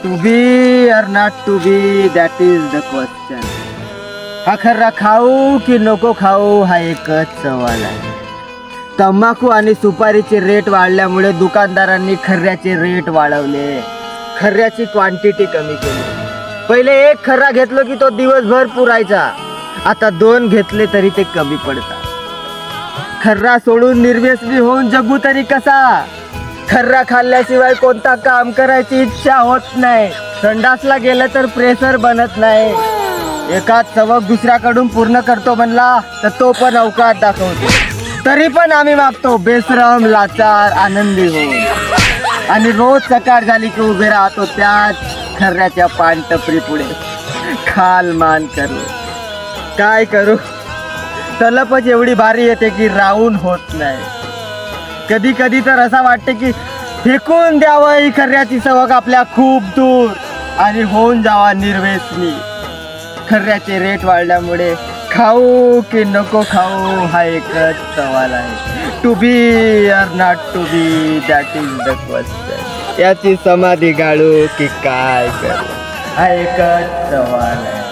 To be or not to be that is the question. हा खर्रा खाऊ की नको खाऊ हा एकच सवाल आहे. तंबाखू आणि सुपारीचे रेट वाढल्यामुळे दुकानदारांनी खर्ऱ्याचे रेट वाढवले, खर्ऱ्याची क्वांटिटी कमी केली. पहिले एक खर्रा घेतलो की तो दिवसभर पुरायचा, आता 2 घेतले तरी ते कमी पडतात. खर्रा सोडून निर्व्यसनी होऊन जगू तरी कसा? खर्रा खाल्ल्याशिवाय कोणता काम करायची इच्छा होत नाही. संडासला गेलं तर प्रेशर बनत नाही. एकाच सवक दुसऱ्याकडून पूर्ण करतो म्हणला तर तो पण अवकाश दाखवतो. तरी पण आम्ही मागतो बेशरम, लाचार, आनंदी हो. आणि रोज सकाळ झाली की उभे राहतो त्याच खर्ऱ्याच्या पानटपरी पुढे खाल मान करू. काय करू? तलपच एवढी भारी येते की राहून होत नाही. कधी कधी तर असं वाटते की फेकून द्यावं ही खर्ऱ्याची सवक आपल्या खूप दूर आणि होऊन जावा निर्व्यसनी. खर्ऱ्याचे रेट वाढल्यामुळे खाऊ की नको खाऊ हा एकच सवाल आहे. To be or not to be that is the question. याची समाधी गाळू की काय करू हा एकच सवाल आहे.